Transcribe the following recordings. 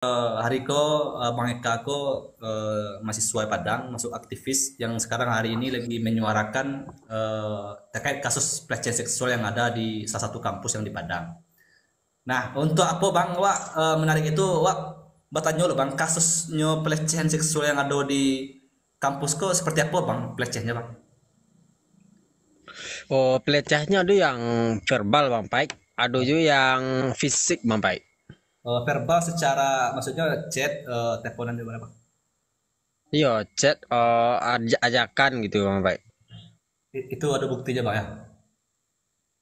Hariko, Bang Eka aku mahasiswa Padang, masuk aktivis yang sekarang hari ini lagi menyuarakan terkait kasus pelecehan seksual yang ada di salah satu kampus yang di Padang. Nah, untuk apa Bang, Wak menarik itu, Wak bertanya lo Bang, kasusnya pelecehan seksual yang ada di kampus kok seperti apa Bang pelecehannya Bang? Oh, pelecahnya ada yang verbal Bang Paik, ada juga yang fisik Bang Paik. Verbal secara maksudnya chat, teleponan gimana Bang? Iya, chat ajakan gitu Bang Paik. Itu ada buktinya Bang ya?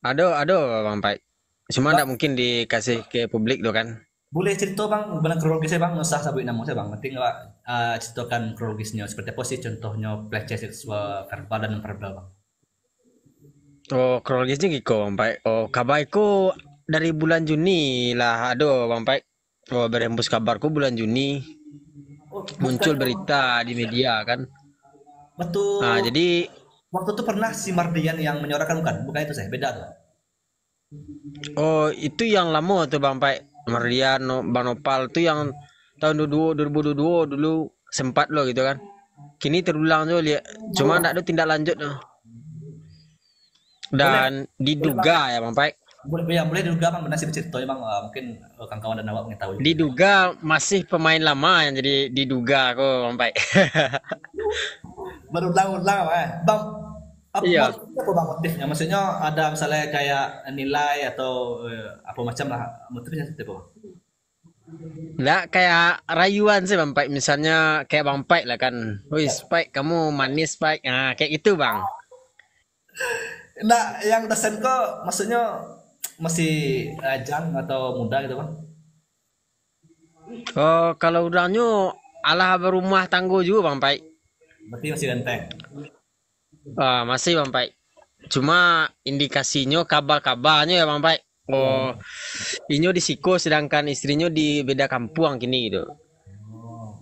Ada Bang Paik. Cuma Bang, tidak mungkin dikasih ke publik tuh kan. boleh cerita bang, benar kronologisnya bang, nggak usah sabut nama saya bang. Nanti nggak ceritakan kronologisnya seperti apa sih contohnya pelecehan seksual verbal dan non verbal bang. Oh, kronologisnya gitu Bang Paik. Oh, kabarku dari bulan Juni lah ada Bang Paik. Oh, berhembus kabarku bulan Juni Oh muncul bukannya berita di media kan. waktu Nah, jadi waktu itu pernah si Mardian yang menyuarakan bukan? Bukan itu saya, beda tuh. itu yang lama tuh Bang Paik. Mariano Bang Nopal tuh yang tahun 2022 dulu sempat loh gitu kan. Kini terulang tuh lihat. Cuma Oh, tidak ada tindak lanjut tuh. boleh Dan boleh bang, diduga ya Bang Paik. boleh ya boleh diduga bang benar sih ceritanya bang. Mungkin kawan-kawan dan awak mengetahui juga. Diduga masih pemain lama yang jadi diduga kok Bang Paik. Baru tahu lah bang. Iya. Motifnya apa bang motifnya? Maksudnya ada misalnya kayak nilai atau apa macam lah motifnya seperti apa bang? Nggak kayak rayuan sih Bang Paik. Misalnya kayak Bang Paik lah kan. Wih Paik kamu manis Paik. Nah kayak gitu Bang. Nah, yang dosen kok maksudnya masih ajang atau muda gitu bang? Oh kalau udahnya alah berumah tangguh juga Bang Paik. Berarti masih ganteng. Masih Bang Pai. Cuma indikasinya kabar-kabarnya ya Bang Pai. Oh, Oh, inyo di Siko sedangkan istrinya di beda kampung kini gitu. oh,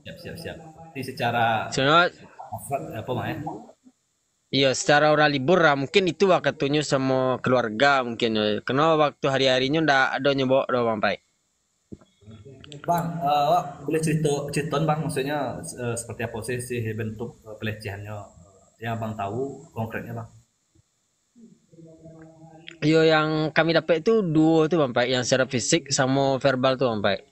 siap siap siap. Jadi secara Soalnya apa mah ya? iya secara orang libur lah mungkin itu waktunya sama keluarga mungkin ya. Karena waktu hari-harinya ndak ada nyoba do Bang Pai. Bang, Wak, boleh cerita cerita bang, maksudnya seperti apa sih bentuk pelecehannya yang abang tahu konkretnya bang? Iya yang kami dapat itu dua tuh Bang Pai, yang secara fisik sama verbal tuh Bang Pai.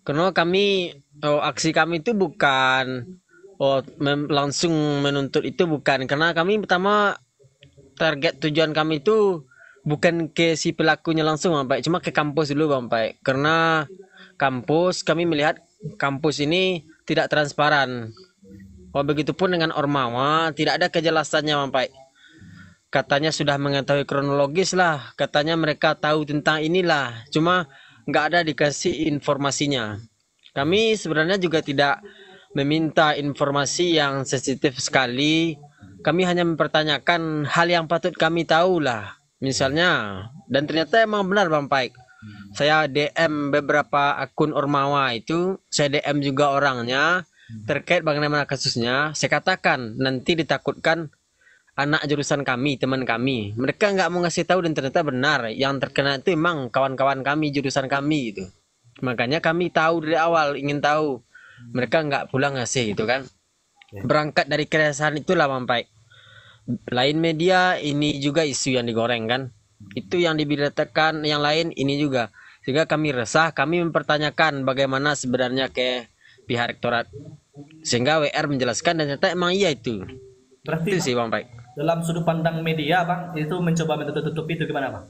Karena kami aksi kami itu bukan langsung menuntut itu bukan karena kami pertama target tujuan kami itu bukan ke si pelakunya langsung Bang Pai, cuma ke kampus dulu Bang Pai. Karena kampus kami melihat kampus ini tidak transparan. Oh begitupun dengan Ormawa tidak ada kejelasannya Bang Pai. Katanya sudah mengetahui kronologis lah, katanya mereka tahu tentang inilah, cuma nggak ada dikasih informasinya. Kami sebenarnya juga tidak meminta informasi yang sensitif sekali. Kami hanya mempertanyakan hal yang patut kami tahu lah. Misalnya, dan ternyata emang benar Bang Paik. Saya DM beberapa akun Ormawa itu, saya DM juga orangnya terkait bagaimana kasusnya. Saya katakan nanti ditakutkan anak jurusan kami, teman kami. Mereka nggak mau ngasih tahu dan ternyata benar. Yang terkena itu emang kawan-kawan kami, jurusan kami itu. Makanya kami tahu dari awal, ingin tahu. Mereka nggak pulang ngasih itu kan. Oke. Berangkat dari keresahan itulah Mampai. Lain media ini juga isu yang digoreng kan. Itu yang diberitakan yang lain ini juga. Sehingga kami resah, kami mempertanyakan bagaimana sebenarnya ke pihak rektorat. Sehingga WR menjelaskan dan ternyata emang iya itu. Berarti Itu bang, sih Mampai. dalam sudut pandang media bang, itu mencoba menutup-tutupi itu gimana bang?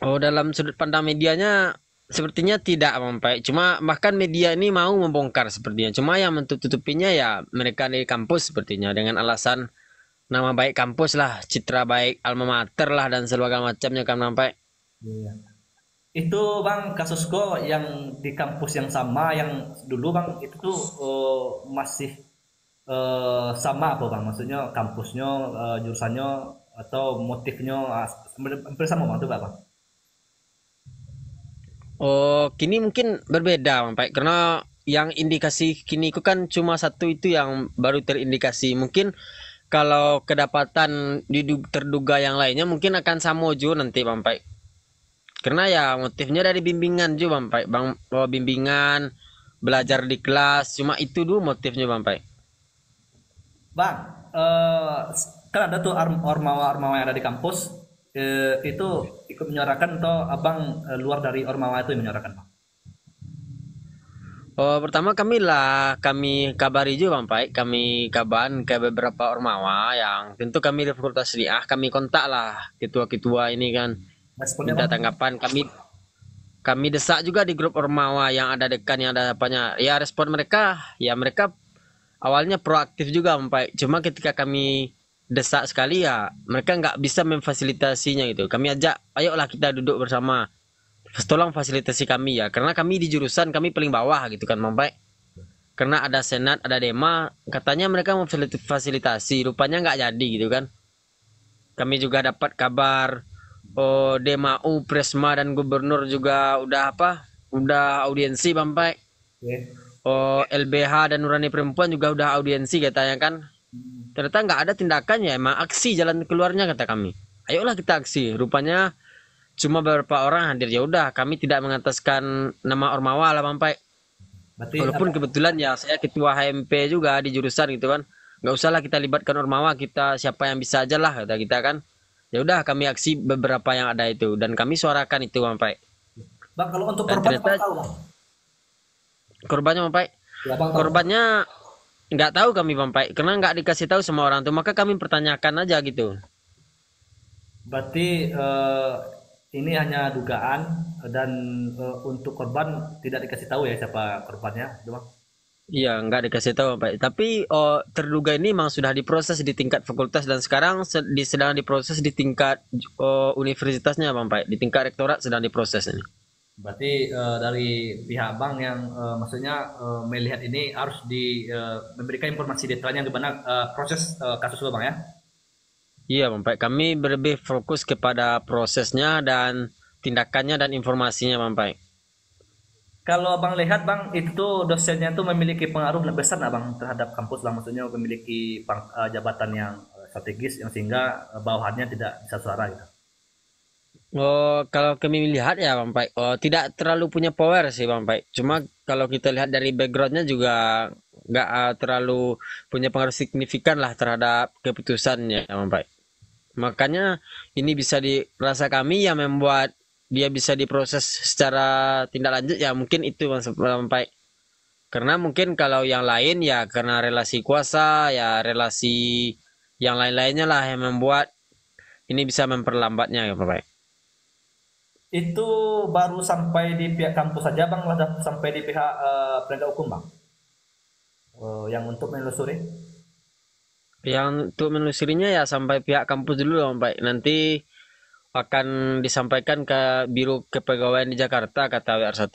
Oh, dalam sudut pandang medianya sepertinya tidak Mampai. Cuma bahkan media ini mau membongkar sepertinya. Cuma yang menutup-tutupinya ya mereka di kampus sepertinya dengan alasan nama baik kampus lah, citra baik alma mater lah dan segala macamnya kan Mampai. Iya. Itu bang kasus kok yang di kampus yang sama yang dulu bang itu tuh masih sama apa bang? Maksudnya kampusnya, jurusannya atau motifnya hampir sama bang itu bang? Oh, kini mungkin berbeda Mampai karena yang indikasi kini itu kan cuma satu itu yang baru terindikasi. Mungkin kalau kedapatan terduga yang lainnya mungkin akan sama juga nanti Mampai. Karena ya motifnya dari bimbingan juga Bang Pai. Bimbingan, belajar di kelas, cuma itu dulu motifnya Bang Pai. Bang, kan ada tuh ormawa-ormawa yang ada di kampus, itu ikut menyuarakan atau abang luar dari ormawa itu yang menyuarakan, Bang? Oh, pertama kami kabari juga Bang Pai. Kami kaban ke beberapa ormawa yang tentu kami di Fakultas Syariah, kami kontak lah ketua-ketua ini kan, Responnya, minta Bang? tanggapan. Kami desak juga di grup ormawa yang ada dekan yang ada apanya. Ya respon mereka, ya mereka awalnya proaktif juga Pak. Cuma ketika kami desak sekali ya mereka nggak bisa memfasilitasinya gitu. Kami ajak, ayolah kita duduk bersama. Tolong fasilitasi kami ya. Karena kami di jurusan kami paling bawah gitu kan Pak. Karena ada senat, ada dema, katanya mereka mau fasilitasi, rupanya nggak jadi gitu kan. Kami juga dapat kabar, oh dema U, Presma dan Gubernur juga udah apa? Udah audiensi Pak. Oke. Oh, LBH dan Nurani Perempuan juga udah audiensi katanya kan. Ternyata nggak ada tindakan ya, emang aksi jalan keluarnya kata kami. Ayolah kita aksi. Rupanya cuma beberapa orang hadir. Ya udah, kami tidak mengataskan nama Ormawa lah Bang Pai. Berarti Walaupun kebetulan ya saya ketua HMP juga di jurusan gitu kan. Nggak usahlah kita libatkan Ormawa, kita siapa yang bisa aja lah kata kita kan. Ya udah kami aksi beberapa yang ada itu dan kami suarakan itu Bang Pai. Bang, kalau untuk Dan korban Bang ternyata tahu, Bang? korbannya Bang Pai, Ya, Bang tahu, Bang. korbannya nggak tahu kami Bang Pai, karena nggak dikasih tahu sama orang tuh, maka kami pertanyakan aja gitu. Berarti ini hanya dugaan dan untuk korban tidak dikasih tahu ya siapa korbannya, gitu, Bang? Iya, nggak dikasih tahu Bang Pai. Tapi oh, terduga ini memang sudah diproses di tingkat fakultas dan sekarang sedang diproses di tingkat universitasnya Bang Pai. Di tingkat rektorat sedang diproses ini. Berarti dari pihak bank yang maksudnya melihat ini harus memberikan informasi detailnya gimana proses kasus lo, Bang, ya. Iya Bang Pai, kami lebih fokus kepada prosesnya dan tindakannya dan informasinya Bang Pai. Kalau Bang lihat, Bang, itu dosennya tuh memiliki pengaruh besar nggak, Bang, terhadap kampus, Bang? Maksudnya memiliki jabatan yang strategis yang sehingga bawahannya tidak bisa suara gitu. Oh, kalau kami lihat ya Bang Pai, oh, tidak terlalu punya power sih Bang Pai. Cuma kalau kita lihat dari backgroundnya juga nggak terlalu punya pengaruh signifikan lah terhadap keputusannya Bang Pai. Makanya ini bisa dirasa kami yang membuat dia bisa diproses secara tindak lanjut ya mungkin itu Bang Pai. Karena mungkin kalau yang lain ya karena relasi kuasa ya relasi yang lain-lainnya lah yang membuat ini bisa memperlambatnya ya Bang Pai. Itu baru sampai di pihak kampus saja, Bang, lah sampai di pihak penegak hukum, Bang. Yang untuk menelusuri. Yang untuk menelusurinya ya sampai pihak kampus dulu Bang Pai. Nanti akan disampaikan ke Biro Kepegawaian di Jakarta kata WR1.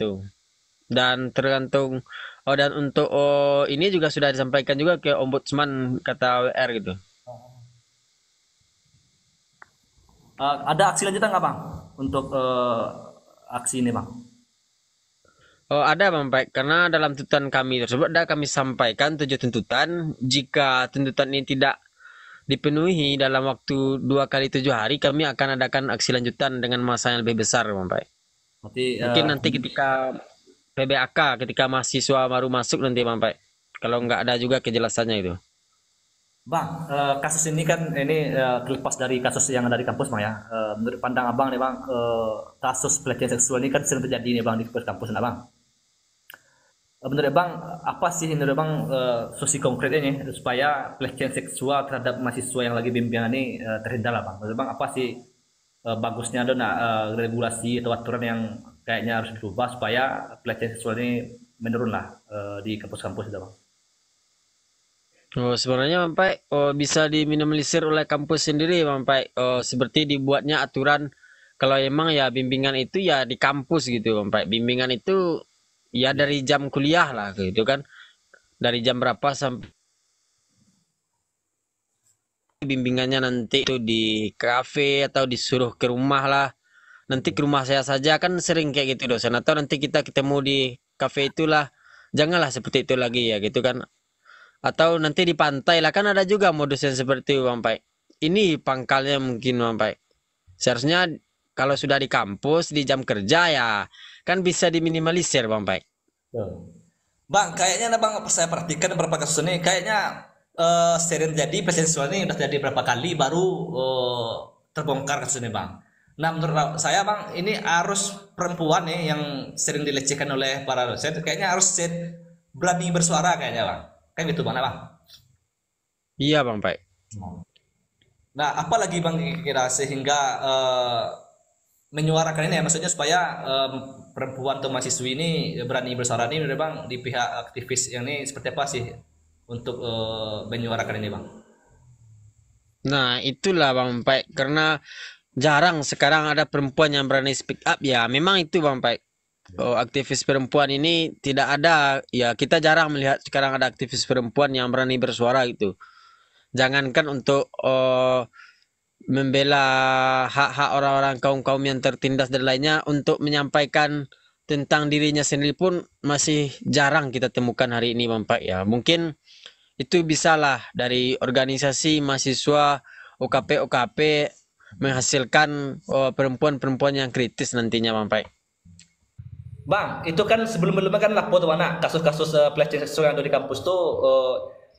Dan tergantung dan untuk ini juga sudah disampaikan juga ke Ombudsman kata WR gitu. Ada aksi lanjutan nggak, Bang, untuk aksi ini, Bang? Oh ada Bang Pai, karena dalam tuntutan kami tersebut ada kami sampaikan 7 tuntutan. Jika tuntutan ini tidak dipenuhi dalam waktu 2 kali 7 hari, kami akan adakan aksi lanjutan dengan masa yang lebih besar Bang Pai. Berarti Mungkin nanti ketika PBAK, ketika mahasiswa baru masuk nanti Bang Pai. Kalau nggak ada juga kejelasannya itu. Bang, kasus ini kan ini terlepas dari kasus yang ada di kampus, Bang, ya. Menurut pandang Abang nih, Bang, kasus pelecehan seksual ini kan sering terjadi nih, Bang, di kampus, nah, Bang. Menurut Bang, apa sih menurut Bang solusi konkretnya nih supaya pelecehan seksual terhadap mahasiswa yang lagi bimbingan ini terhindar lah, Bang? Menurut Bang, apa sih bagusnya ada regulasi atau aturan yang kayaknya harus dirubah supaya pelecehan seksual ini menurun lah di kampus-kampus itu, Bang? Oh, sebenarnya Bang Pai, bisa diminimalisir oleh kampus sendiri Bang Pai. Seperti dibuatnya aturan kalau emang ya bimbingan itu ya di kampus gitu Bang Pai. Bimbingan itu ya dari jam kuliah lah gitu kan. Dari jam berapa sampai bimbingannya nanti itu di kafe atau disuruh ke rumah lah. Nanti ke rumah saya saja kan sering kayak gitu dosen. Atau nanti kita ketemu di kafe itulah. Janganlah seperti itu lagi ya gitu kan. Atau nanti di pantai lah kan ada juga modus yang seperti itu Bang Pai. Ini pangkalnya mungkin Bang Pai. Seharusnya kalau sudah di kampus di jam kerja ya kan bisa diminimalisir Bang Pai. Bang, kayaknya bang saya perhatikan beberapa kasus ini kayaknya sering jadi pelecehan seksual ini udah jadi berapa kali baru terbongkar kasus ini bang. Nah menurut saya bang ini harus perempuan nih yang sering dilecehkan oleh para dosen kayaknya harus berani bersuara kayaknya bang. Kayak gitu bang, nah, bang. Iya Bang Pai. Nah apalagi bang kira sehingga menyuarakan ini ya maksudnya supaya perempuan atau mahasiswi ini berani bersuara ini menurut bang di pihak aktivis yang ini seperti apa sih untuk menyuarakan ini bang? Nah, itulah Bang Pai karena jarang sekarang ada perempuan yang berani speak up ya. Memang itu Bang Pai. Oh, aktivis perempuan ini tidak ada ya kita jarang melihat sekarang ada aktivis perempuan yang berani bersuara gitu. Jangankan untuk membela hak-hak orang-orang kaum-kaum yang tertindas dan lainnya untuk menyampaikan tentang dirinya sendiri pun masih jarang kita temukan hari ini Bang Pai ya. Mungkin itu bisalah dari organisasi mahasiswa OKP menghasilkan perempuan-perempuan yang kritis nantinya Bang Pai. Bang, itu kan sebelum-sebelumnya kan lapor tuh anak kasus-kasus pelecehan seksual yang ada di kampus tuh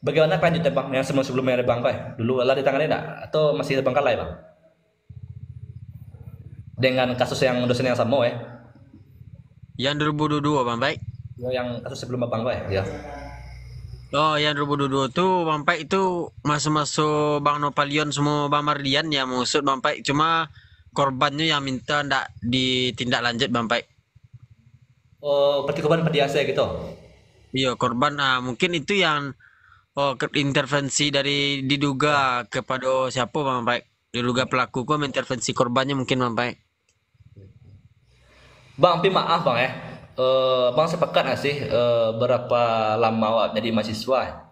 bagaimana lanjutnya bang yang sebelum-sebelumnya ada bang Pai? Dulu lah ditangani enggak? Atau masih terbengkalai bang? Dengan kasus yang dosen yang sama ya? Yang 2022 Bang Pai. Yang kasus sebelum bang Pai ya? Oh, yang 2022 tuh Bang Pai itu masuk-masuk Bang Nopalion semua Bang Mardian yang mengusut Bang Pai. Cuma korbannya yang minta ndak ditindaklanjut Bang Pai. Oh, berarti korban perdiasa gitu? Iya, korban mungkin itu yang intervensi dari diduga kepada siapa Bang Pai. Diduga pelaku kok intervensi korbannya mungkin Bang Pai. Bang, tapi maaf bang ya. Bang sepakat nggak sih berapa lama awak jadi mahasiswa?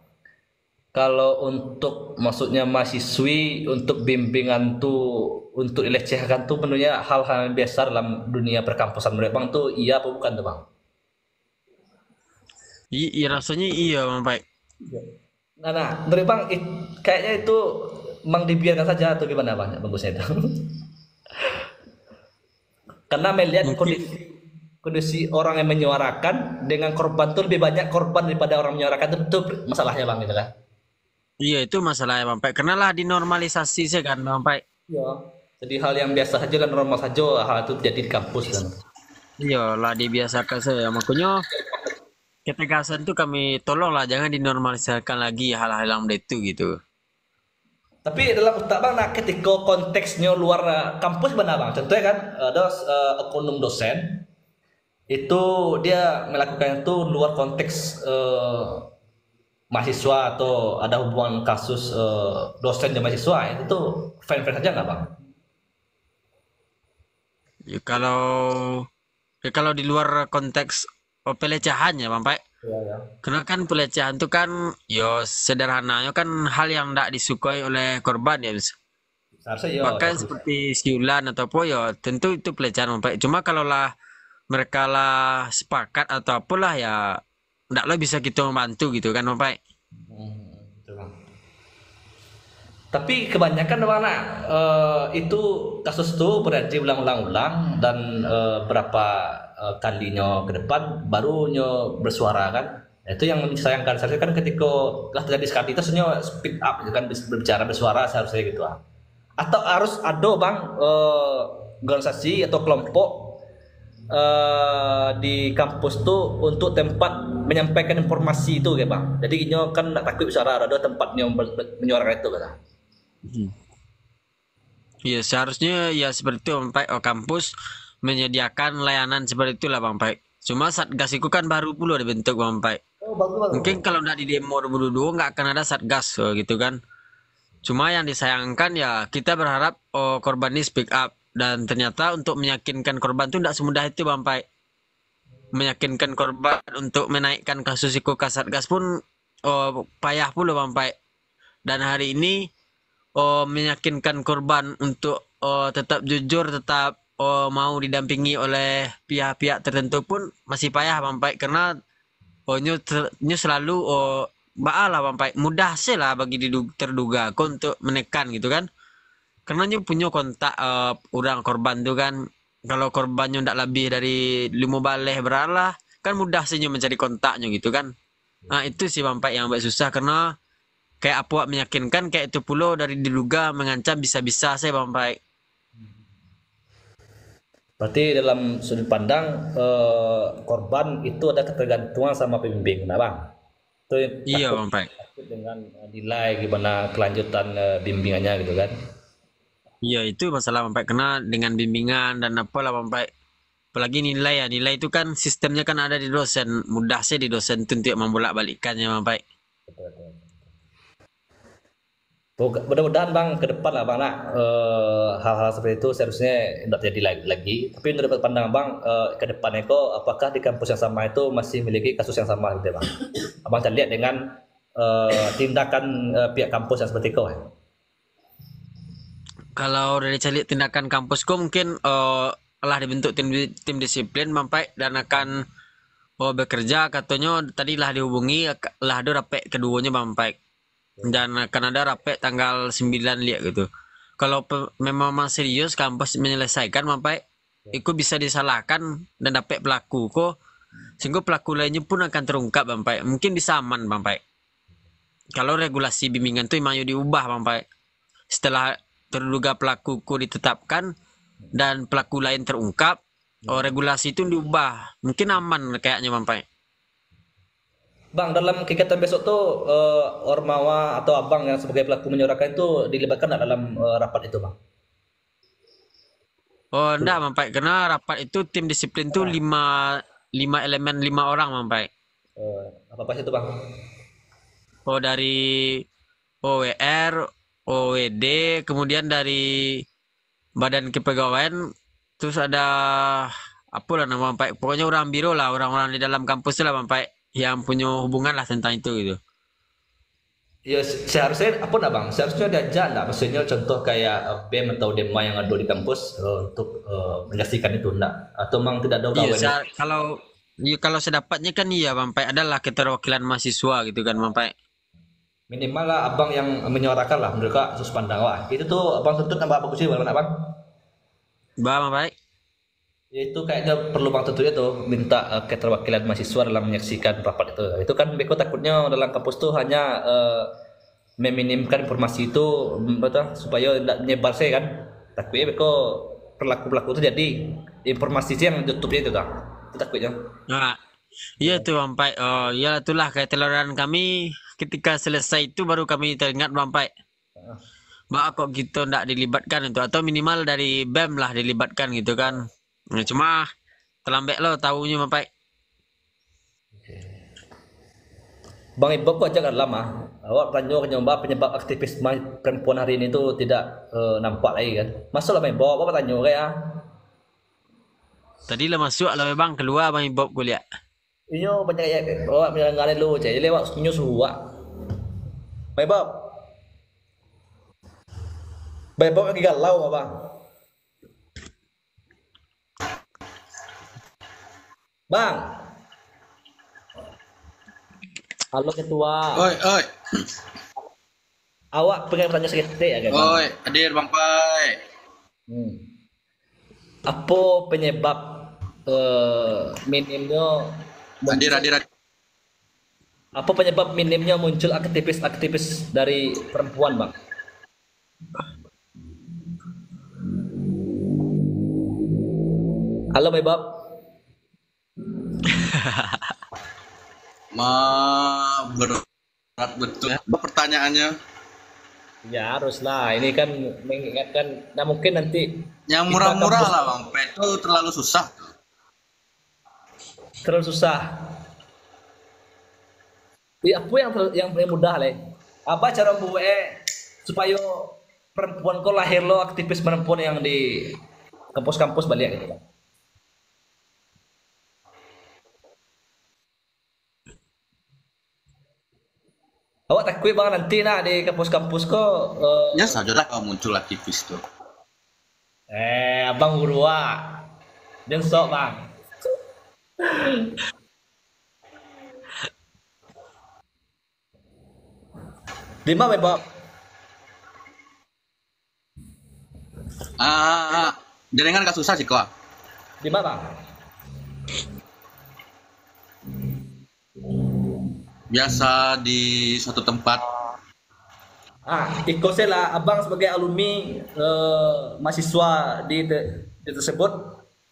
Kalau untuk maksudnya mahasiswi untuk bimbingan tuh untuk dilecehkan tuh menurutnya hal-hal yang biasa dalam dunia perkampusan menurut bang tuh iya apa bukan tuh bang? Iya, rasanya iya Bang Pai. Nah, menurut bang kayaknya itu memang dibiarkan saja atau gimana bang? Bagusnya itu. Karena melihat Mungkin kondisi orang yang menyuarakan dengan korban tuh lebih banyak korban daripada orang menyuarakan itu masalahnya bang gitu kan? iya itu masalahnya Bang Pai. Karena lah dinormalisasi sih kan Bang Pai. Iya. Jadi hal yang biasa saja dan normal saja hal itu terjadi di kampus kan. Iya lah dibiasakan saya. Makanya ketegasan tuh kami tolonglah jangan dinormalisasikan lagi hal-hal yang itu gitu. Tapi dalam otak bang, nah ketika konteksnya luar kampus benar bang. Contohnya kan ada oknum dosen itu dia melakukan itu luar konteks mahasiswa atau ada hubungan kasus dosen dan mahasiswa itu tuh fine-fine saja nggak bang? Ya, kalau di luar konteks pelecehan ya Bang Pai. Iya ya. Karena kan pelecehan itu kan yo sederhananya kan hal yang tidak disukai oleh korban ya. Seharusnya iya. Bahkan seperti siulan atau apa ya tentu itu pelecehan Bang Pai. Cuma kalau lah mereka lah sepakat atau apalah ya ndaklah bisa kita membantu gitu kan Bang Pai. Betul, Bang. Tapi kebanyakan mana itu kasus itu berarti ulang-ulang dan berapa kalinya ke depan barunya bersuara kan. Itu yang disayangkan seharusnya kan ketika telah terjadi sekali itu sebenarnya speak up gitu kan berbicara bersuara seharusnya gitu ah. Atau harus ada bang organisasi atau kelompok di kampus tuh untuk tempat menyampaikan informasi itu ya bang. Jadi ini kan nak takut bicara ada tempatnya menyuarakan itu kan. Ya seharusnya ya seperti itu Bang Pai. Kampus menyediakan layanan seperti itulah Bang Pai. Cuma Satgas itu kan baru pula dibentuk Bang Pai. Oh, bagus. Mungkin kalau nggak di demo 2022 nggak akan ada Satgas gitu kan. Cuma yang disayangkan ya kita berharap korban ini speak up. Dan ternyata untuk meyakinkan korban itu tidak semudah itu Bang Pai. Meyakinkan korban untuk menaikkan kasus itu ke Satgas pun payah pula Bang Pai. Dan hari ini meyakinkan korban untuk tetap jujur, tetap mau didampingi oleh pihak-pihak tertentu pun masih payah Bang Pai. Karena nyu selalu lah Bang Pai. Mudah sih lah bagi terduga untuk menekan gitu kan. karena nyo punya kontak orang korban tuh kan. Kalau korbannya ndak lebih dari 5 baleh beralah, kan mudah sih nyo mencari kontaknya gitu kan. Nah itu sih Bang Pai yang agak susah karena kayak apa meyakinkan kayak itu pulau dari diduga mengancam bisa-bisa saya Bang Pai. Berarti dalam sudut pandang korban itu ada ketergantungan sama pembimbing, nah bang. Itu yang Iya takut, Bang Pai. takut dengan nilai gimana kelanjutan bimbingannya gitu kan. Iya itu masalah Bang Pai kena dengan bimbingan dan apalah Bang Pai. Apalagi nilai ya, nilai itu kan sistemnya kan ada di dosen. Mudah sih di dosen itu untuk membolak-balikannya Bang Pai. Betul, betul. Mudah-mudahan bang ke depan lah bang nak hal-hal seperti itu seharusnya tidak terjadi lagi. Tapi menurut pandangan bang ke depannya kok apakah di kampus yang sama itu masih memiliki kasus yang sama gitu ya bang? Abang terlihat dengan tindakan pihak kampus yang seperti itu. Kalau dari cari tindakan kampusku mungkin telah dibentuk tim disiplin Bang Pai dan akan bekerja katanya tadi lah dihubungi lah ada rapek keduanya Bang Pai. Dan akan ada rapek tanggal 9 lihat gitu. Kalau memang serius kampus menyelesaikan Mampai, itu bisa disalahkan dan dapat pelaku kok. Sehingga pelaku lainnya pun akan terungkap Mampai. Mungkin bisa aman Mampai. Kalau regulasi bimbingan itu memang diubah Mampai. Setelah terduga pelaku ku ditetapkan dan pelaku lain terungkap, regulasi itu diubah. Mungkin aman kayaknya Mampai. Bang, dalam kegiatan besok tuh Ormawa atau Abang yang sebagai pelaku menyuarakan itu dilibatkan nggak dalam rapat itu, Bang? Oh enggak Mampai, karena rapat itu tim disiplin tuh lima elemen 5 orang Mampai. Apa apa itu, Bang? Oh dari OWR, OWD, kemudian dari Badan Kepegawaian, terus ada apa lah nama Mampai. Pokoknya orang biro lah, orang-orang di dalam kampus lah Mampai yang punya hubungan lah tentang itu gitu. Ya seharusnya apa enggak, Bang? Seharusnya diajak enggak? Maksudnya contoh kayak BEM atau DEMA yang ada di kampus untuk menyaksikan itu enggak? Atau memang tidak ada Iya, gawain? kalau sedapatnya kan iya Mampai adalah keterwakilan mahasiswa gitu kan Mampai. Minimal lah Abang yang menyuarakan lah menurut Kak sus pandang wah. Itu tuh Abang tuntut nambah bagus sih, Bang, Bang? Bah Mampai. Ya itu kayaknya perlu Bang tentunya tuh minta keterwakilan mahasiswa dalam menyaksikan rapat itu. Itu kan Beko takutnya dalam kampus tuh hanya meminimkan informasi itu betul supaya tidak menyebar sih kan. Takutnya Beko pelaku-pelaku itu jadi informasi sih yang tutupnya itu dah. Itu takutnya. Nah, iya tuh Mampai. Oh, iya itulah kayak teloran kami ketika selesai itu baru kami teringat Mampai. Mbak kok gitu ndak dilibatkan itu atau minimal dari BEM lah dilibatkan gitu kan. Nah, cuma terlambat lo tahunya Mampai. Bang Ibob kok jangan lama. Awak tanya ke nyoba penyebab aktivis perempuan hari ini tuh tidak nampak lagi kan. Masuk lah Bang Ibob, apa tanya kayak Tadi lah masuk lah memang keluar Bang Ibob kuliah. Inyo banyak ya, awak menyelenggarakan dulu cek. Lewat inyo suwa. Bang Ibob, Bang Ibob lagi galau apa? Bang, halo ketua. Oi, oi, Awak pengen bertanya sedikit ya kan Bang? oi, hadir Bang Pai. Hmm. Apa penyebab minimnya Hadir, hadir, hadir. apa penyebab minimnya muncul aktivis-aktivis dari perempuan, Bang? Halo, Bang Bob. Berat betul ya pertanyaannya. Ya haruslah. Ini kan mengingatkan. Nah mungkin nanti Yang kita murah-murah kampus lah Bang Pai itu terlalu susah. terlalu susah. Apa yang mudah le? Apa cara buat supaya perempuan kok lahir lo aktivis perempuan yang di kampus-kampus balik gitu kan? Awak takut bang nanti nak di kampus-kampus kok Ya sajalah kalau muncul aktivis tuh. abang urua dan sok bang. Lima Bang Bob. Jaringan gak susah sih kok. Di mana bang? Biasa di suatu tempat. Iko lah abang sebagai alumni mahasiswa di tersebut,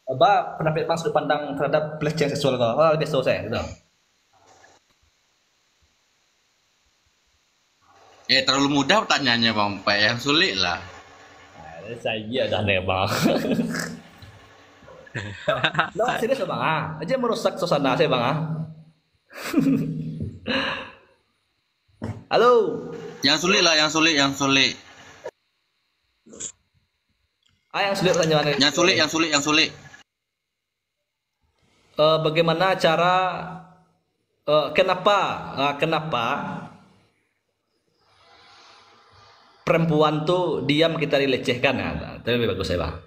apa pendapat bang sudut pandang terhadap pelecehan seksual kau? Lebih tahu saya, gitu. Terlalu mudah pertanyaannya Bang Pak, yang sulit lah. Saya dah nih bang. Lo serius bang? Aja merusak suasana saya bang. Halo. Yang sulit lah, yang sulit. Yang sulit pertanyaannya. Yang sulit. Bagaimana cara kenapa perempuan tuh diam kita dilecehkan ya? Tapi lebih bagus saya bang.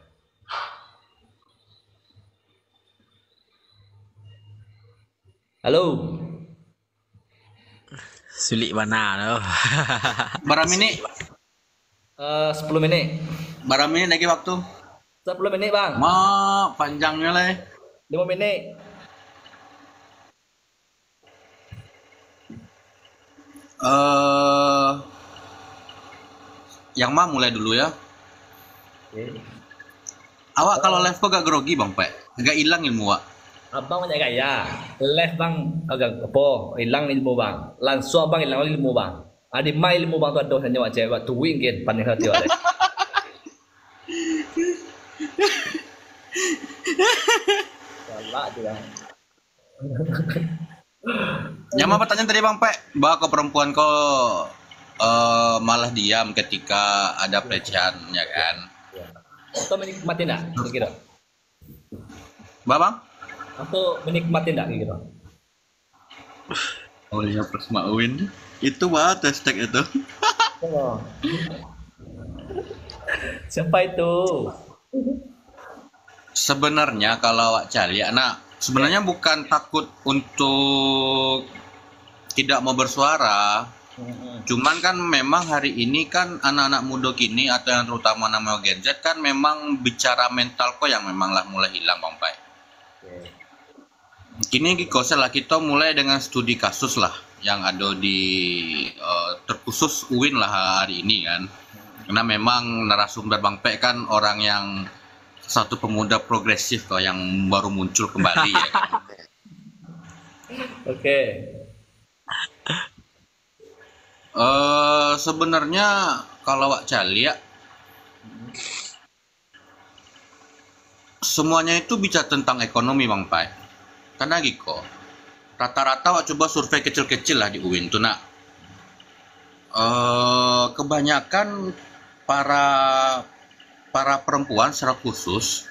Halo. Sulit mana loh. Baram ini 10 menit. lagi waktu. 10 menit bang. Panjangnya lah. 5 menit. Yang mah mulai dulu ya. Awak kalau live kok gak grogi Bang Pak? Agak hilang ilmu Wak. Abang banyak gaya. Live bang agak apa? Hilang ilmu bang. Langsung abang hilang ilmu bang. Adi mai ilmu bang tu ada hanya wak cewek tu wingkin panik hati wak. Salah tu bang. Yang mau pertanyaan tadi Bang Pak, bahwa perempuan kok malah diam ketika ada pelecehan ya kan? Atau menikmati tak kira? Bang? Atau menikmati tak kira? Oleh plus Mauin itu banget hashtag itu. Oh. Siapa itu? Sebenarnya kalau awak cari, sebenarnya bukan takut untuk tidak mau bersuara. Cuman kan memang hari ini kan anak-anak muda kini atau yang terutama namanya Gen Z kan memang bicara mental kok yang memang lah mulai hilang Bang Pai. Kini kita mulai dengan studi kasus lah yang ada di terkhusus UIN lah hari ini kan. Karena memang narasumber Bang Pai kan orang yang satu pemuda progresif kok yang baru muncul kembali ya kan. Oke. Sebenarnya kalau Wak Cali ya semuanya itu bicara tentang ekonomi Bang Pai. Karena gitu rata-rata Wak coba survei kecil-kecil lah di UIN tuh nak. Kebanyakan para perempuan secara khusus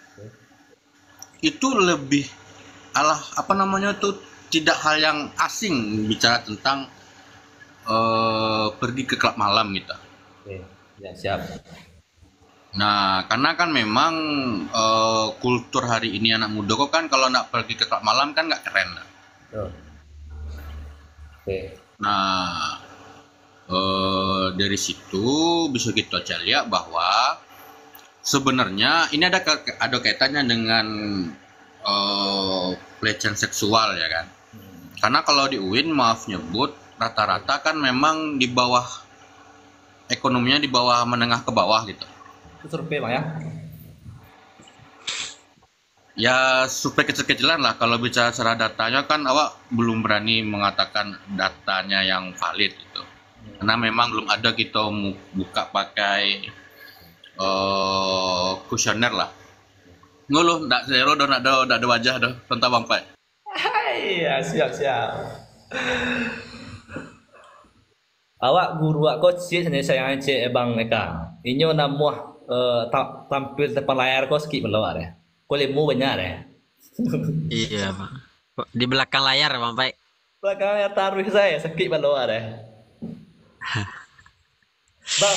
itu lebih itu tidak hal yang asing bicara tentang pergi ke klub malam gitu. Oke. Ya siap. Nah, karena kan memang kultur hari ini anak muda kok kan kalau nak pergi ke klub malam kan nggak keren. Oke. Nah, dari situ bisa kita lihat bahwa sebenarnya ini ada kaitannya dengan pelecehan seksual ya kan. Karena kalau di UIN maaf nyebut rata-rata kan memang di bawah ekonominya di bawah menengah ke bawah gitu. Itu survei bang ya? Ya survei kecil-kecilan lah. Kalau bicara secara datanya kan awak belum berani mengatakan datanya yang valid gitu. Karena memang belum ada kita buka pakai kuesioner lah. Nguluh, ndak zero do ndak ada wajah do tentang Bang Pai. Iya siap. Awak guru aku cik sebenarnya sayang cik bang Eka. Inyo namuah tampil depan layar kau skip melawar ya. Kau lemu banyak ya. Iya Bang. Di belakang layar Bang Pai. Belakang layar taruh saya skip melawar ya. Bang,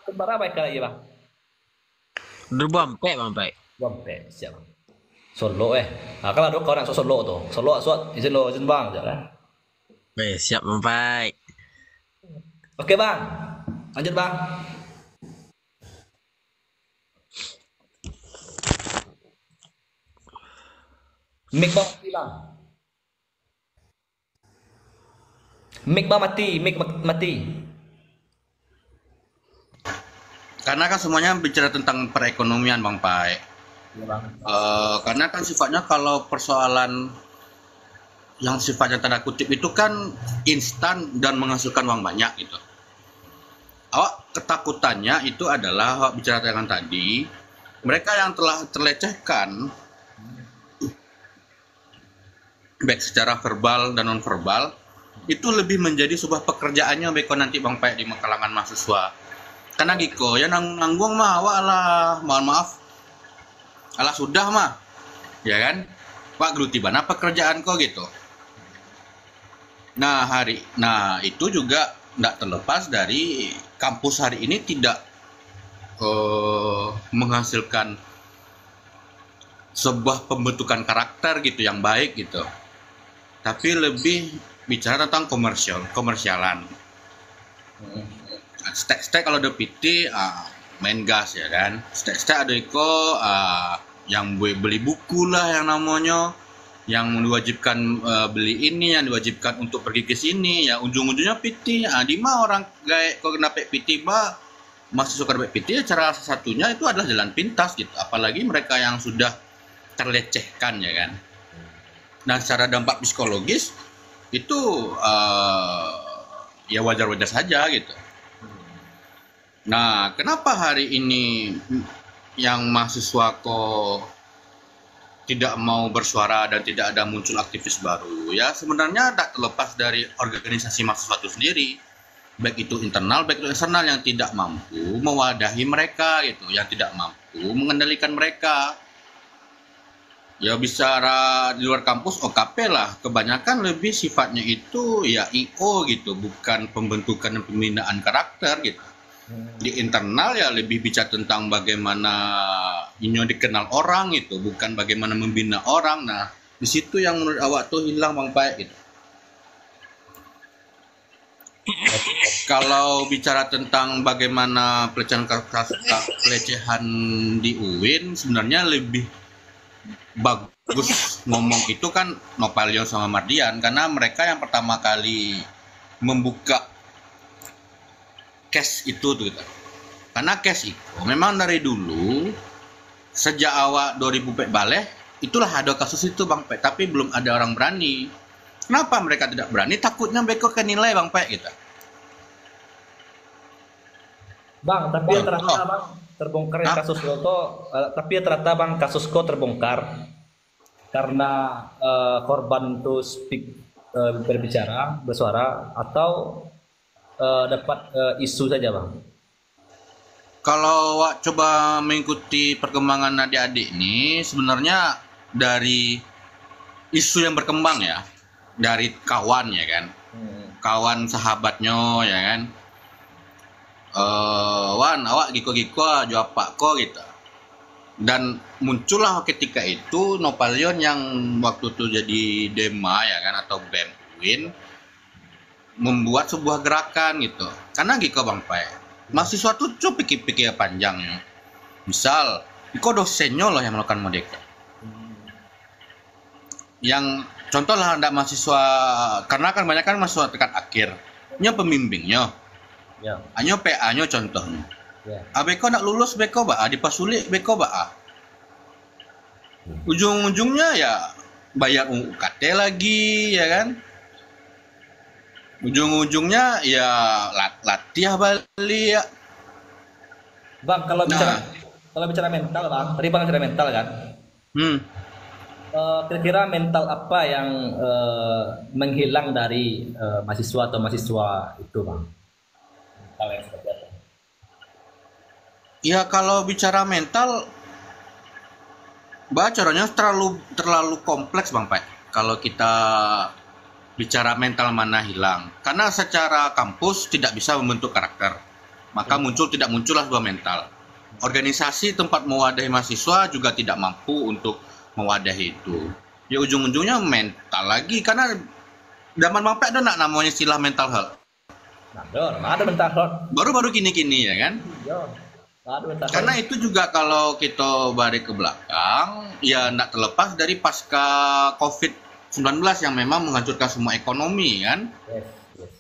kembar apa lagi bang? Berbampe Bang Pai. Bampe siap. Solo kalau ada kau nak solo tuh. Solo izin bang jangan. Siap Bang Pai. Oke bang, lanjut bang. Mic bang mati bang. Mic bang mati, mati. Karena kan semuanya bicara tentang perekonomian Bang Pai. Iya bang. Karena kan sifatnya kalau persoalan yang sifatnya tanda kutip itu kan instan dan menghasilkan uang banyak gitu. Awak ketakutannya itu adalah awak bicara dengan tadi, mereka yang telah terlecehkan baik secara verbal dan non verbal itu lebih menjadi sebuah pekerjaannya beko nanti Bang Pai di kalangan mahasiswa. Karena Giko ya nanggung mah awak lah, mohon maaf, alah sudah mah, ya kan? Pak geluti mana pekerjaan kok gitu. Nah itu juga tidak terlepas dari kampus hari ini tidak menghasilkan sebuah pembentukan karakter gitu yang baik gitu, tapi lebih bicara tentang komersialan. Stek kalau ada PT main gas ya kan, stek ada iko yang beli buku lah yang namanya, yang diwajibkan beli ini, yang diwajibkan untuk pergi ke sini, ya ujung-ujungnya PT. Di mana orang gaya kok kena PT masih suka dapat PT, ya cara satunya itu adalah jalan pintas gitu, apalagi mereka yang sudah terlecehkan ya kan. Nah secara dampak psikologis itu ya wajar-wajar saja gitu. Nah kenapa hari ini yang mahasiswa kok tidak mau bersuara dan tidak ada muncul aktivis baru? Ya sebenarnya tak terlepas dari organisasi mahasiswa itu sendiri, baik itu internal baik itu eksternal, yang tidak mampu mewadahi mereka gitu, yang tidak mampu mengendalikan mereka. Ya bicara di luar kampus OKP lah, kebanyakan lebih sifatnya itu ya IO gitu, bukan pembentukan dan pembinaan karakter gitu. Di internal ya lebih bicara tentang bagaimana ini dikenal orang itu, bukan bagaimana membina orang. Nah di situ yang menurut awak tuh hilang Bang Pai gitu. Kalau bicara tentang bagaimana pelecehan di UIN, sebenarnya lebih bagus ngomong itu kan Nopalion sama Mardian, karena mereka yang pertama kali membuka case itu tuh gitu. Karena case itu memang dari dulu sejak awal 2000 balik itulah ada kasus itu Bang Pe, tapi belum ada orang berani. Kenapa mereka tidak berani? Takutnya mereka nilai Bang Pe gitu. Bang, tapi ya ternyata bang terbongkar kasus Roto, tapi ya ternyata bang kasus kok terbongkar karena korban itu berbicara, bersuara, atau dapat isu saja bang. Kalau Wak coba mengikuti perkembangan adik-adik ini, sebenarnya dari isu yang berkembang ya, dari kawan ya kan, kawan sahabatnya ya kan, Wan awak giko-giko jawab pak ko gitu, dan muncullah ketika itu Nopalion yang waktu itu jadi Dema ya kan, atau BEM UIN, membuat sebuah gerakan gitu. Karena giko Bang Pai, mahasiswa tuh cukup pikir-pikir panjangnya. Misal, iko dosennya loh yang melakukan modeka. Yang contoh lah ada mahasiswa, karena kan banyak kan mahasiswa tingkat akhir, nya pembimbingnya, Ya. hanya PA-nya contohnya. Ya. Beko nak lulus beko ba, dipasulik beko ba. Ujung-ujungnya ya bayar UKT lagi ya kan. Ujung-ujungnya ya latihan balik ya. Bang, kalau bicara mental bang, tadi bang bicara mental kan. Kira-kira mental apa yang menghilang dari mahasiswa atau mahasiswa itu bang? Mental yang seperti apa? Ya kalau bicara mental, caranya terlalu kompleks Bang Pai. Kalau kita bicara mental mana hilang, karena secara kampus tidak bisa membentuk karakter, maka tidak muncullah sebuah mental. Organisasi tempat mewadahi mahasiswa juga tidak mampu untuk mewadahi itu. Ya ujung-ujungnya mental lagi, karena zaman Bang Pai ada nak namanya istilah mental health. Ada mental health. Baru-baru kini ya kan. Ya. Aduh, tak tahu. Karena itu juga kalau kita balik ke belakang, ya tidak terlepas dari pasca COVID-19 yang memang menghancurkan semua ekonomi kan. Yes, yes.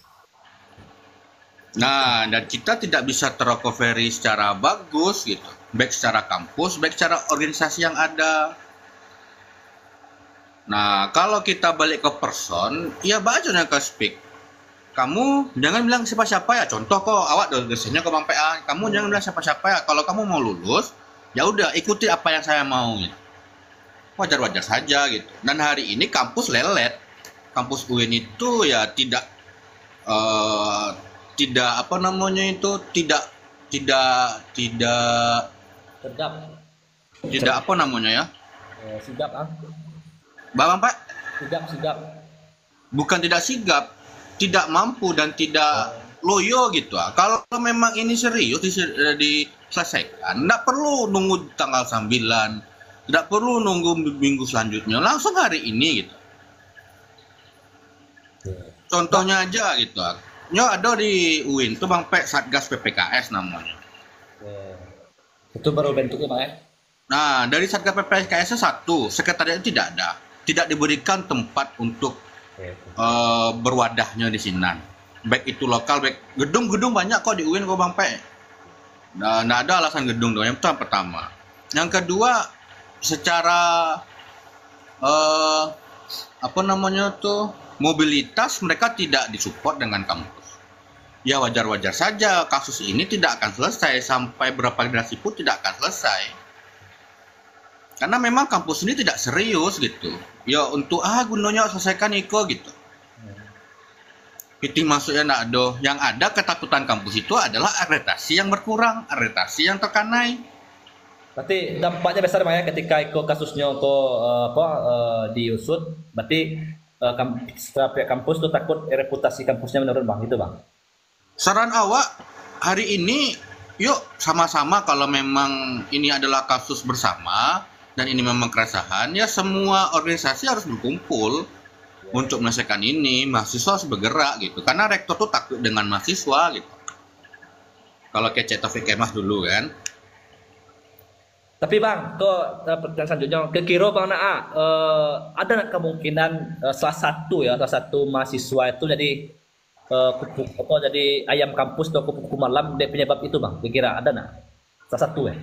Nah, dan kita tidak bisa terrecovery secara bagus gitu. Baik secara kampus, baik secara organisasi yang ada. Nah, kalau kita balik ke person, ya baca yang ke speak. Kamu jangan bilang siapa-siapa ya. Contoh kok awak dosennya ke Bang PA, kamu jangan bilang siapa-siapa ya. Kalau kamu mau lulus, ya udah ikuti apa yang saya mau gitu. Wajar-wajar saja gitu. Dan hari ini kampus lelet. Kampus UIN itu ya tidak apa namanya itu tidak Sedap. apa namanya ya. Sigap ah. Bang Pak, Sigap. bukan tidak sigap, tidak mampu dan tidak loyo gitu. Kalau memang ini serius diselesaikan, tidak perlu nunggu tanggal 9, tidak perlu nunggu minggu selanjutnya, langsung hari ini gitu. Contohnya aja gitu. Ya ada di UIN tuh Bang Pek Satgas PPKS namanya. Itu baru bentuknya Bang ya. Nah, dari Satgas PPKS satu, sekretariat itu tidak ada. Tidak diberikan tempat untuk berwadahnya di sini. Baik itu lokal, baik gedung-gedung banyak kok di UIN kok Bang Pek. Nah, nggak ada alasan gedung dong. Yang itu yang pertama. Yang kedua, secara apa namanya tuh mobilitas mereka tidak disupport dengan kampus. Ya wajar-wajar saja kasus ini tidak akan selesai sampai berapa generasi pun tidak akan selesai. Karena memang kampus ini tidak serius gitu. Ya untuk gunanya selesaikan Iko gitu. Itu masuknya enggak ada. Yang ada ketakutan kampus itu adalah akreditasi yang berkurang, akreditasi yang terkanai. Berarti dampaknya besar Bang ya ketika Iko kasusnya diusut. Berarti setiap pihak kampus tuh takut reputasi kampusnya menurun Bang, itu Bang. Saran awak hari ini yuk sama-sama kalau memang ini adalah kasus bersama dan ini memang keresahan, ya semua organisasi harus berkumpul untuk menyelesaikan ini. Mahasiswa harus bergerak gitu, karena rektor tuh takut dengan mahasiswa gitu. Kalau kayak Taufik Kemas dulu kan. Tapi Bang, pertanyaan selanjutnya, kira Bang Naa, ada nggak kemungkinan salah satu mahasiswa itu jadi jadi ayam kampus atau kupu-kupu malam dari penyebab itu Bang? Kira ada nggak? Salah satu ya?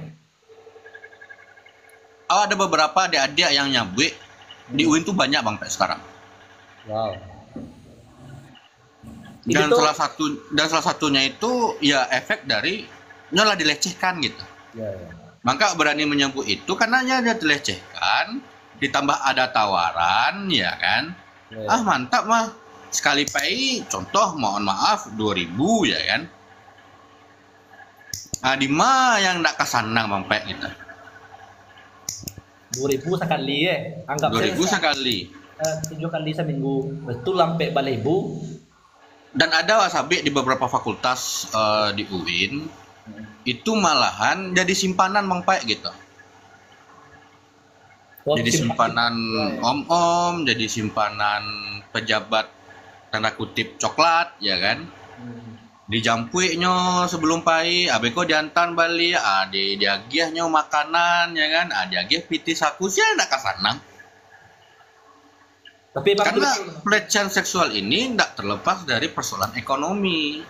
Ada beberapa adik-adik yang nyabui di UIN tuh banyak Bang sekarang. Wow. Dan salah satunya itu ya efek dari nyolah dilecehkan gitu. Ya. Maka berani menyebut itu karena dia dilecehkan, ditambah ada tawaran, ya kan? Ya. Mantap mah. Sekali pay, contoh mohon maaf 2000 ya kan? Di mana yang nak kesanang Bang Pek gitu. 2000 sekali ya. Anggap 2000 sekali. 7 kali seminggu. Betul sampai balibu. Dan ada wasabi di beberapa fakultas di UIN itu malahan jadi simpanan Bang Pek gitu. Jadi simpanan om-om, jadi simpanan pejabat tanda kutip coklat ya kan. Dijampuiknya sebelum pai, abeko diantar bali, diagihnya makanan ya kan, diagih piti saku sih nak kasanang. Tapi karena pelecehan seksual ini tidak terlepas dari persoalan ekonomi.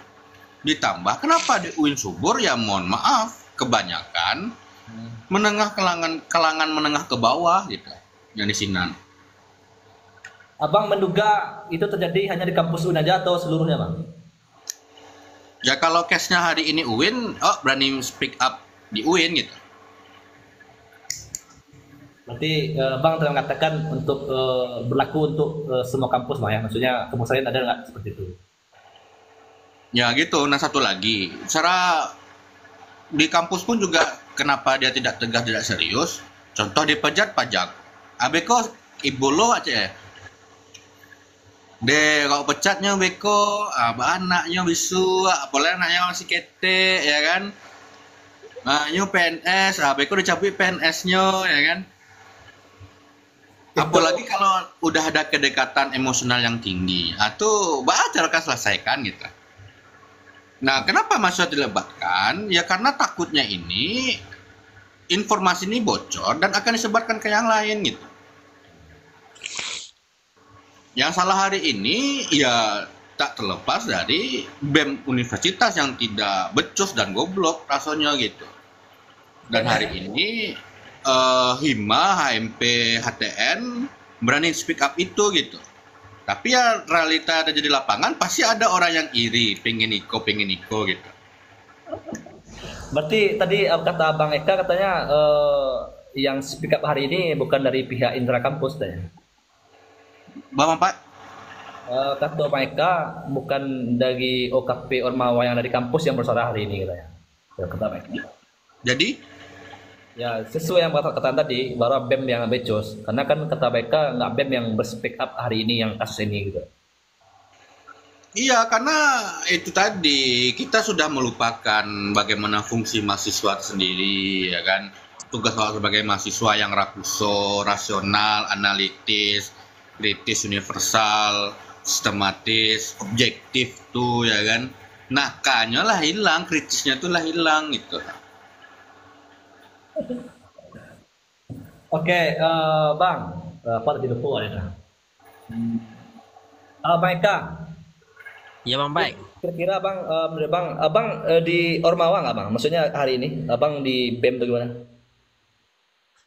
Ditambah kenapa di UIN subur ya mohon maaf kebanyakan menengah kalangan menengah ke bawah gitu yang di sini. Abang menduga itu terjadi hanya di kampus UIN aja atau seluruhnya Bang? Ya kalau case-nya hari ini UIN, berani speak up di UIN gitu. Berarti Bang telah mengatakan untuk berlaku untuk semua kampus Bang ya? Maksudnya kampus lain ada nggak seperti itu? Ya gitu. Nah satu lagi, secara di kampus pun juga kenapa dia tidak tegas, tidak serius. Contoh di pajak. Abeko ibu lo aja ya. Kalau pecatnya beko, anaknya bisu, apalagi anaknya masih kete, ya kan? Nyu PNS, beko dicabut PNS-nya, ya kan? Apalagi kalau udah ada kedekatan emosional yang tinggi, tuh cara selesaikan gitu. Nah, kenapa mahasiswa dilebatkan? Ya karena takutnya ini informasi ini bocor dan akan disebarkan ke yang lain gitu. Yang salah hari ini ya tak terlepas dari BEM universitas yang tidak becus dan goblok rasanya gitu. Dan hari ini Hima, HMP, HTN berani speak up itu gitu. Tapi ya realita ada di lapangan pasti ada orang yang iri, pengen Iko gitu. Berarti tadi kata Bang Eka katanya yang speak up hari ini bukan dari pihak Indra Kampus katanya. Bapak Pak, Kata Bang Eka bukan dari OKP Ormawa yang dari kampus yang bersuara hari ini katanya. Ya, kata Bang Eka. jadi Ya sesuai yang kata tadi bahwa BEM yang becos karena kan kata mereka nggak BEM yang berspeak up hari ini yang kasus ini gitu. iya karena itu tadi kita sudah melupakan bagaimana fungsi mahasiswa itu sendiri ya kan. Tugas sebagai mahasiswa yang rakuso, rasional, analitis, kritis, universal, sistematis, objektif tuh ya kan. Nah, kayaknya lah hilang, kritisnya tuh lah hilang gitu. Oke, Bang, apa tadi lupa ya? Bang Eka, Ya Bang Baik. kira-kira Bang, menurut Bang, Abang di Ormawa nggak Bang? Maksudnya hari ini, Abang di BEM atau gimana?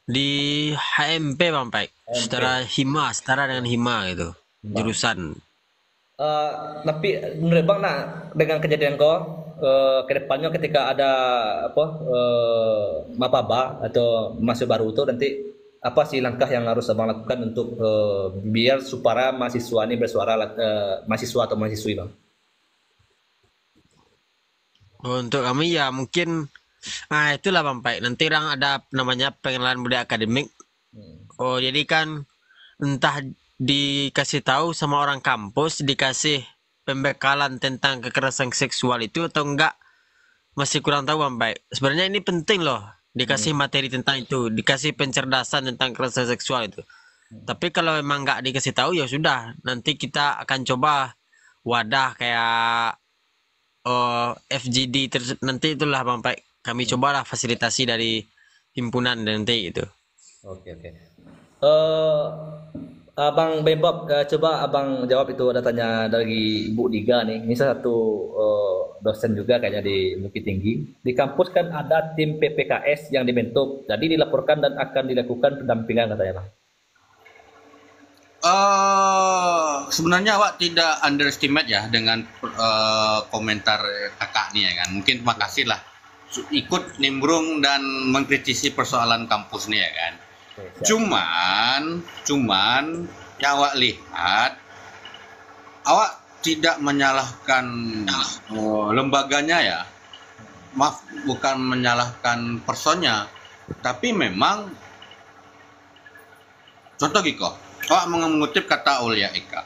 Di HMP Bang Baik. Setara dengan Hima gitu. Jurusan. Tapi menurut Bang, nah dengan kejadian kau ke depannya ketika ada apa mapaba atau mahasiswa baru itu nanti apa sih langkah yang harus Abang lakukan untuk biar supaya mahasiswa ini bersuara mahasiswa atau mahasiswi Bang? Untuk kami ya mungkin itulah Bang Baik. Nanti orang ada namanya pengenalan budaya akademik. Oh, jadi kan entah dikasih tahu sama orang kampus, dikasih pembekalan tentang kekerasan seksual itu atau enggak, masih kurang tahu Bang Baik. Sebenarnya ini penting loh, dikasih materi tentang itu, dikasih pencerdasan tentang kekerasan seksual itu. Tapi kalau emang nggak dikasih tahu ya sudah, nanti kita akan coba wadah kayak FGD nanti itulah Bang Baik. Kami cobalah fasilitasi dari himpunan dan nanti gitu. Oke. Abang Bebob, coba Abang jawab itu ada tanya dari Ibu Diga nih. Ini salah satu dosen juga kayaknya di Bukit Tinggi. Di kampus kan ada tim PPKS yang dibentuk. Jadi dilaporkan dan akan dilakukan pendampingan katanya Bang. Sebenarnya awak tidak underestimate ya dengan komentar kakak nih ya kan. Mungkin terima kasih lah ikut nimbrung dan mengkritisi persoalan kampus nih ya kan. Cuman yang awak lihat, awak tidak menyalahkan lembaganya ya, maaf bukan menyalahkan personnya, tapi memang contoh Giko, awak mengutip kata Aulia Eka.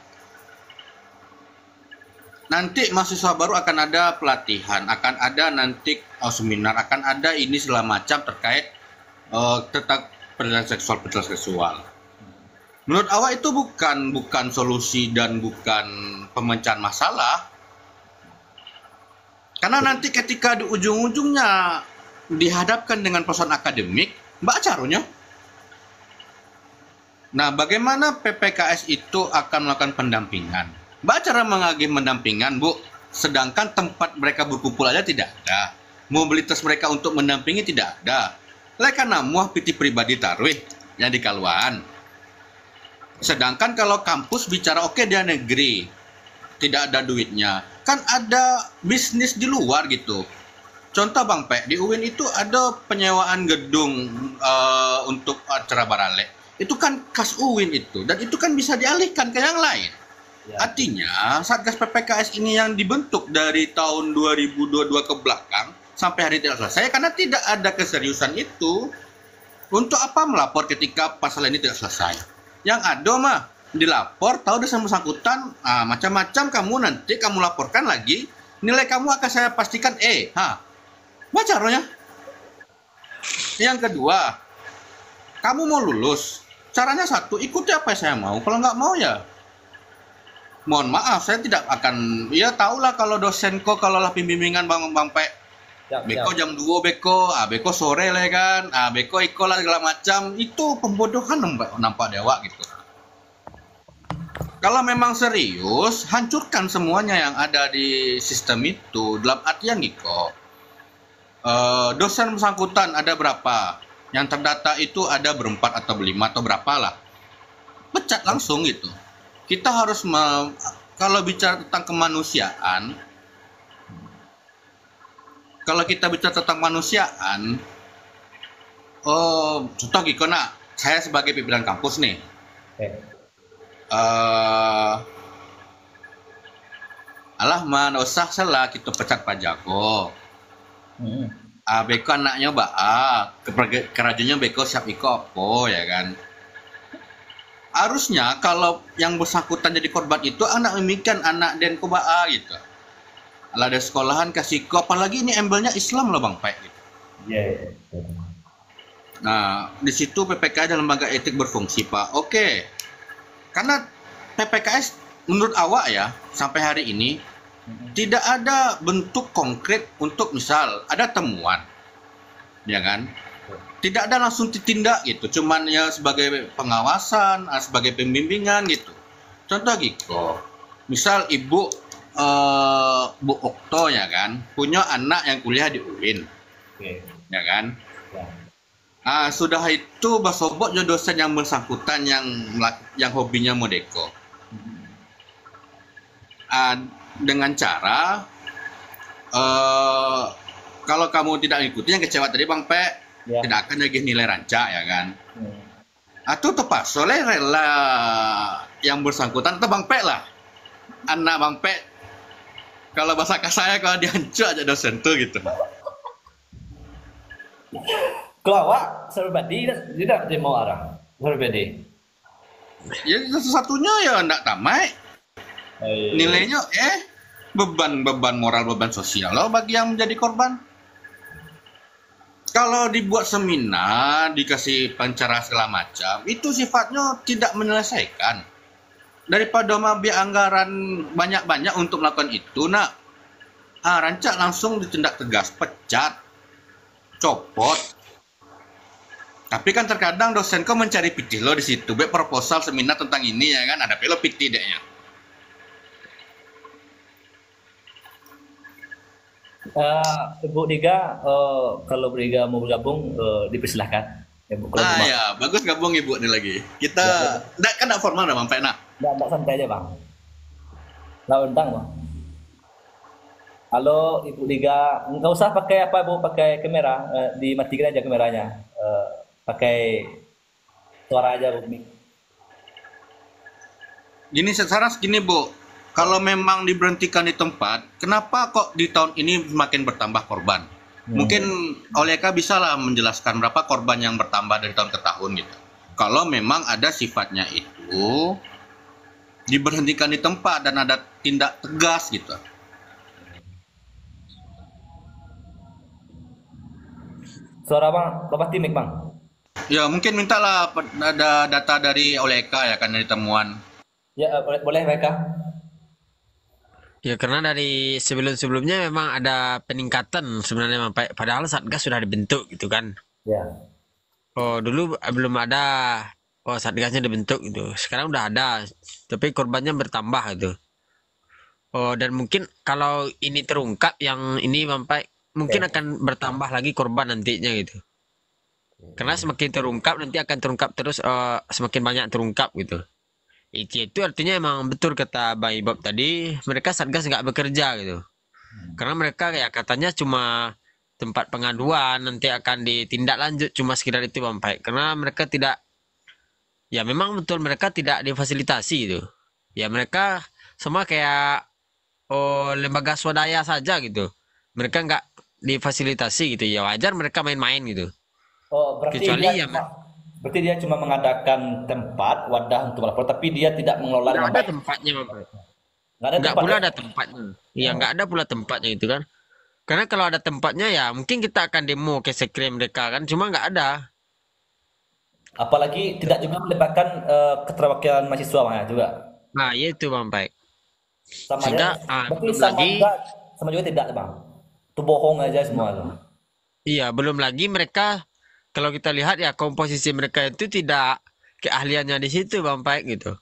Nanti mahasiswa baru akan ada pelatihan, akan ada nanti seminar, akan ada ini segala macam terkait tentang pedalaman seksual. Menurut awak itu bukan solusi dan bukan pemecahan masalah. Karena nanti ketika di ujung-ujungnya dihadapkan dengan persoalan akademik, mbak carunya. Nah, bagaimana PPKS itu akan melakukan pendampingan? Mbak cara mengagih pendampingan, Bu, sedangkan tempat mereka berkumpul aja tidak ada. Mobilitas mereka untuk mendampingi tidak ada. Karena muah piti pribadi taruh yang di Kaluan. Sedangkan kalau kampus bicara oke dia negeri, tidak ada duitnya, kan ada bisnis di luar gitu. Contoh Bang Pe, di UIN itu ada penyewaan gedung untuk acara barale. Itu kan kas UIN itu, dan itu kan bisa dialihkan ke yang lain. Ya. Artinya Satgas PPKS ini yang dibentuk dari tahun 2022 ke belakang sampai hari tidak selesai karena tidak ada keseriusan itu. Untuk apa melapor ketika pasal ini tidak selesai? Yang ada mah dilapor, tahu udah bersangkutan, macam-macam nanti kamu laporkan lagi, nilai kamu akan saya pastikan baca rohnya. Yang kedua, kamu mau lulus, caranya satu, ikuti apa yang saya mau. Kalau nggak mau ya mohon maaf, saya tidak akan, ya tahulah kalau dosenko, kalau lah pembimbingan Bang Pek, Siap, beko siap. jam 2 beko sore lah kan, beko iko lah segala macam, itu pembodohan nampak dewa gitu. Kalau memang serius, hancurkan semuanya yang ada di sistem itu, dalam artian gitu. Dosen bersangkutan ada berapa? Yang terdata itu ada berempat atau berlima atau berapa lah. Pecat langsung gitu. Kita harus kalau bicara tentang kemanusiaan, kalau kita bicara tentang kemanusiaan, contoh gitu nak, saya sebagai pimpinan kampus nih, alah mana usah salah kita pecat Pak Jago. Beko anaknya kerajanya beko siap iko apa ya kan. Harusnya kalau yang bersangkutan jadi korban itu anak memikan anak dan kobaa gitu. Ala ada sekolahan kasih ko, apalagi ini embelnya Islam loh Bang Pai gitu. Yeah. Nah, di situ PPKS dan lembaga etik berfungsi Pak. Oke. Karena PPKS menurut awak ya sampai hari ini tidak ada bentuk konkret untuk misal ada temuan, ya kan? Tidak ada langsung ditindak gitu, cuman ya sebagai pengawasan, sebagai pembimbingan gitu. Contoh gitu, misal ibu Bu Okto ya kan, punya anak yang kuliah di UIN, ya kan? Sudah itu basobok jo dosen yang bersangkutan yang hobinya modeko. Dengan cara kalau kamu tidak ikuti yang kecewa tadi Bang Pe, tidak akan lagi nilai rancak ya kan. Atau tepas oleh rela yang bersangkutan atau Bang Pe lah, anak Bang Pe, kalau bahasa kasar saya kalau dihancur aja dosen tuh gitu. Kalau awak pribadi tidak mau arah pribadi. Ya satu-satunya ya enggak tamat. Nilainya beban moral, beban sosial loh bagi yang menjadi korban. Kalau dibuat seminar, dikasih pancara segala macam, itu sifatnya tidak menyelesaikan. Daripada biar anggaran banyak-banyak untuk melakukan itu, nak, rancak langsung ditindak tegas, pecat, copot. Tapi kan terkadang dosen kau mencari pitih lo di situ, baik proposal seminar tentang ini ya kan, ada pelo pitih deh ya. Ibu Diga, kalau Bu Diga mau bergabung, dipersilahkan. Ya, ya, bagus gabung Ibu nih lagi. Kita kan enggak formal dah Bang Pai nak. Enggak santai aja Bang. Undang Bang. Halo Ibu Diga, nggak usah pakai apa Bu, pakai kamera, dimatikan aja kameranya. Pakai suara aja Bu. Gini sekarang segini Bu. Kalau memang diberhentikan di tempat, kenapa kok di tahun ini semakin bertambah korban? Mungkin Oleka bisa lah menjelaskan berapa korban yang bertambah dari tahun ke tahun gitu. Kalau memang ada sifatnya itu diberhentikan di tempat dan ada tindak tegas gitu. Suara Bang, lepas timik Bang. Ya mungkin mintalah ada data dari Oleka ya kan dari temuan. Ya boleh mereka. Ya karena dari sebelum-sebelumnya memang ada peningkatan sebenarnya Bang Pai. Padahal Satgas sudah dibentuk gitu kan. Ya. Oh dulu belum ada. Oh Satgasnya dibentuk gitu. Sekarang udah ada. Tapi korbannya bertambah gitu. Oh dan mungkin kalau ini terungkap yang ini Bang Pai, mungkin akan bertambah lagi korban nantinya gitu. Karena semakin terungkap nanti akan terungkap terus, semakin banyak terungkap gitu. Itu artinya emang betul kata Bang Ibob tadi, mereka Satgas nggak bekerja gitu. Karena mereka ya katanya cuma tempat pengaduan, nanti akan ditindak lanjut cuma sekedar itu Bang Pai. Karena mereka tidak, ya memang betul mereka tidak difasilitasi gitu. Ya mereka semua kayak lembaga swadaya saja gitu. Mereka nggak difasilitasi gitu. Ya wajar mereka main-main gitu. Oh berarti Kecuali dia ya berarti dia cuma mengadakan tempat wadah untuk melapor, tapi dia tidak mengelola nggak dengan ada baik. tempatnya Bang Pai. Nggak ada Nggak tempat. pula ada tempatnya. Iya nggak ada pula tempatnya itu kan. Karena kalau ada tempatnya ya mungkin kita akan demo ke sekre mereka kan. Cuma nggak ada. Apalagi tidak juga melibatkan keterwakilan mahasiswa Bang, ya juga. Nah ya itu Bang Pai. Sama Sehingga aja. Berarti belum sama lagi enggak, sama juga tidak, Bang. Itu bohong aja semua tuh. iya, belum lagi mereka kalau kita lihat ya komposisi mereka itu tidak keahliannya di situ Bang Paik gitu.